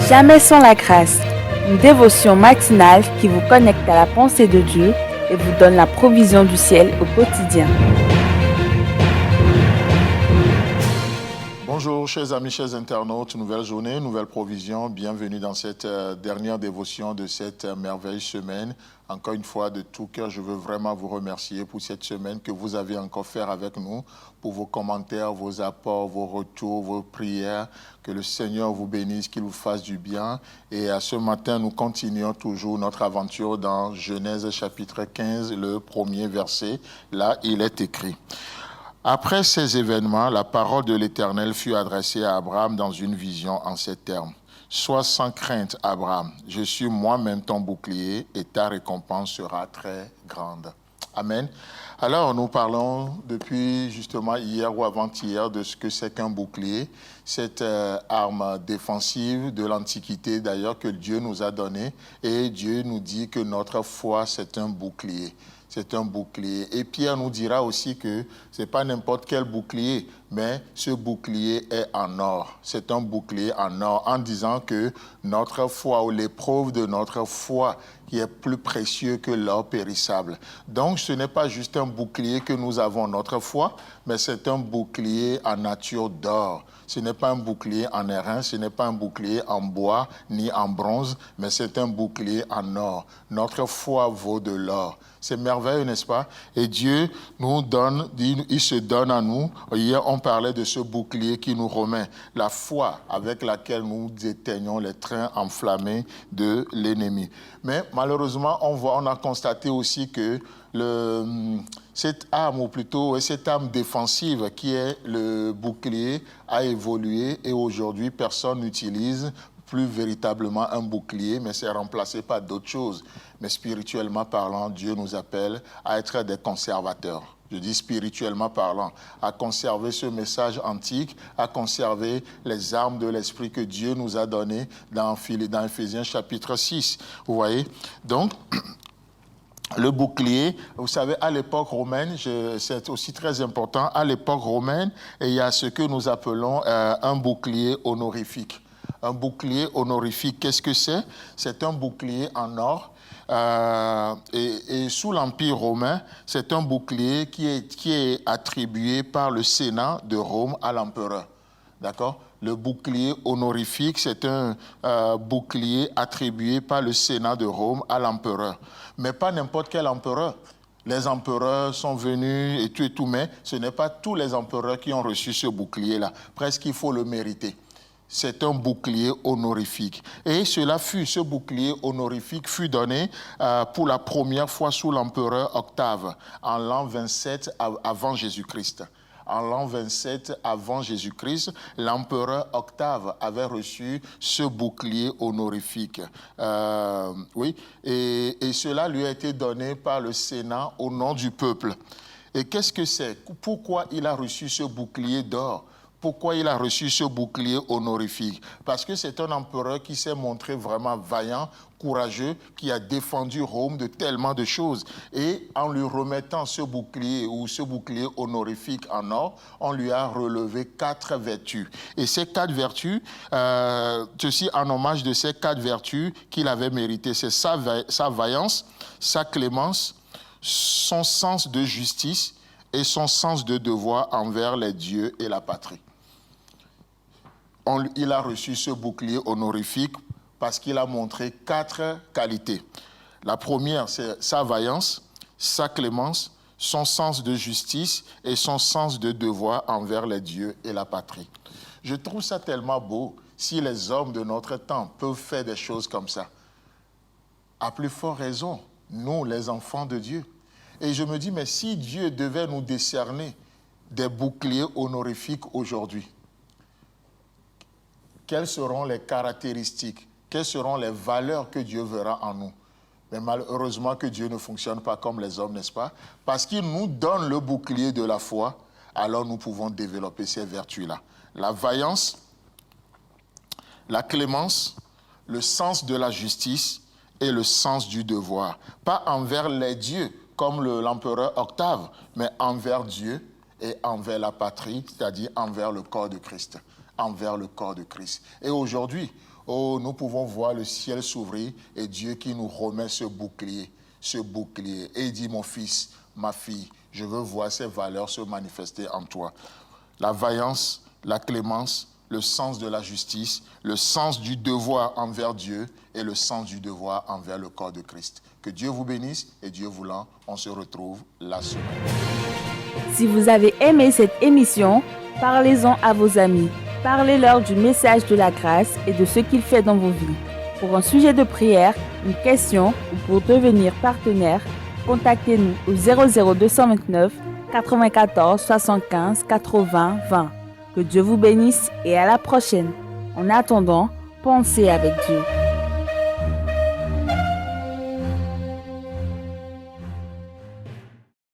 Jamais sans la grâce, une dévotion matinale qui vous connecte à la pensée de Dieu et vous donne la provision du ciel au quotidien. Bonjour chers amis, chers internautes, nouvelle journée, nouvelle provision, bienvenue dans cette dernière dévotion de cette merveilleuse semaine. Encore une fois, de tout cœur, je veux vraiment vous remercier pour cette semaine que vous avez encore fait avec nous, pour vos commentaires, vos apports, vos retours, vos prières. Que le Seigneur vous bénisse, qu'il vous fasse du bien. Et ce matin, nous continuons toujours notre aventure dans Genèse chapitre 15, le premier verset. Là, il est écrit: Après ces événements, la parole de l'Éternel fut adressée à Abraham dans une vision en ces termes. « Sois sans crainte, Abraham, je suis moi-même ton bouclier et ta récompense sera très grande. » Amen. Alors, nous parlons depuis justement hier ou avant-hier de ce que c'est qu'un bouclier, cette arme défensive de l'Antiquité d'ailleurs que Dieu nous a donnée. Et Dieu nous dit que notre foi, c'est un bouclier. C'est un bouclier. Et Pierre nous dira aussi que ce n'est pas n'importe quel bouclier, mais ce bouclier est en or. C'est un bouclier en or, en disant que notre foi ou l'épreuve de notre foi qui est plus précieux que l'or périssable. Donc, ce n'est pas juste un bouclier que nous avons, notre foi, mais c'est un bouclier en nature d'or. Ce n'est pas un bouclier en airain, ce n'est pas un bouclier en bois ni en bronze, mais c'est un bouclier en or. Notre foi vaut de l'or. C'est merveilleux, n'est-ce pas? Et Dieu nous donne, il se donne à nous. Hier, on parlait de ce bouclier qui nous remet la foi avec laquelle nous éteignons les trains enflammés de l'ennemi. Mais malheureusement, on a constaté aussi que cette arme, ou plutôt cette arme défensive qui est le bouclier, a évolué et aujourd'hui, personne n'utilise plus véritablement un bouclier, mais c'est remplacé par d'autres choses. Mais spirituellement parlant, Dieu nous appelle à être des conservateurs. Je dis spirituellement parlant, à conserver ce message antique, à conserver les armes de l'esprit que Dieu nous a données dans Éphésiens chapitre 6. Vous voyez? Donc, le bouclier, vous savez, à l'époque romaine, c'est aussi très important, à l'époque romaine, il y a ce que nous appelons un bouclier honorifique. Un bouclier honorifique, qu'est-ce que c'est? C'est un bouclier en or. Et sous l'Empire romain, c'est un bouclier qui est attribué par le Sénat de Rome à l'empereur. D'accord? Le bouclier honorifique, c'est un bouclier attribué par le Sénat de Rome à l'empereur. Mais pas n'importe quel empereur. Les empereurs sont venus et tout, mais ce n'est pas tous les empereurs qui ont reçu ce bouclier-là. Presque il faut le mériter. C'est un bouclier honorifique. Et ce bouclier honorifique fut donné pour la première fois sous l'empereur Octave, en l'an 27 avant Jésus-Christ. En l'an 27 avant Jésus-Christ, l'empereur Octave avait reçu ce bouclier honorifique. Oui, et cela lui a été donné par le Sénat au nom du peuple. Et qu'est-ce que c'est? Pourquoi il a reçu ce bouclier d'or? Pourquoi il a reçu ce bouclier honorifique? Parce que c'est un empereur qui s'est montré vraiment vaillant, courageux, qui a défendu Rome de tellement de choses. Et en lui remettant ce bouclier ou ce bouclier honorifique en or, on lui a relevé 4 vertus. Et ces 4 vertus, ceci en hommage de ces 4 vertus qu'il avait méritées. C'est sa vaillance, sa clémence, son sens de justice et son sens de devoir envers les dieux et la patrie. Il a reçu ce bouclier honorifique parce qu'il a montré 4 qualités. La première, c'est sa vaillance, sa clémence, son sens de justice et son sens de devoir envers les dieux et la patrie. Je trouve ça tellement beau si les hommes de notre temps peuvent faire des choses comme ça. À plus forte raison, nous, les enfants de Dieu. Et je me dis, mais si Dieu devait nous décerner des boucliers honorifiques aujourd'hui, quelles seront les caractéristiques, quelles seront les valeurs que Dieu verra en nous? Mais malheureusement que Dieu ne fonctionne pas comme les hommes, n'est-ce pas? Parce qu'il nous donne le bouclier de la foi, alors nous pouvons développer ces vertus-là. La vaillance, la clémence, le sens de la justice et le sens du devoir. Pas envers les dieux, comme l'empereur Octave, mais envers Dieu et envers la patrie, c'est-à-dire envers le corps de Christ. Envers le corps de Christ. Et aujourd'hui, nous pouvons voir le ciel s'ouvrir et Dieu qui nous remet ce bouclier. Et il dit, mon fils, ma fille, je veux voir ces valeurs se manifester en toi. La vaillance, la clémence, le sens de la justice, le sens du devoir envers Dieu et le sens du devoir envers le corps de Christ. Que Dieu vous bénisse et Dieu voulant, on se retrouve la semaine. Si vous avez aimé cette émission, parlez-en à vos amis. Parlez-leur du message de la grâce et de ce qu'il fait dans vos vies. Pour un sujet de prière, une question ou pour devenir partenaire, contactez-nous au 00229 94 75 80 20. Que Dieu vous bénisse et à la prochaine. En attendant, pensez avec Dieu.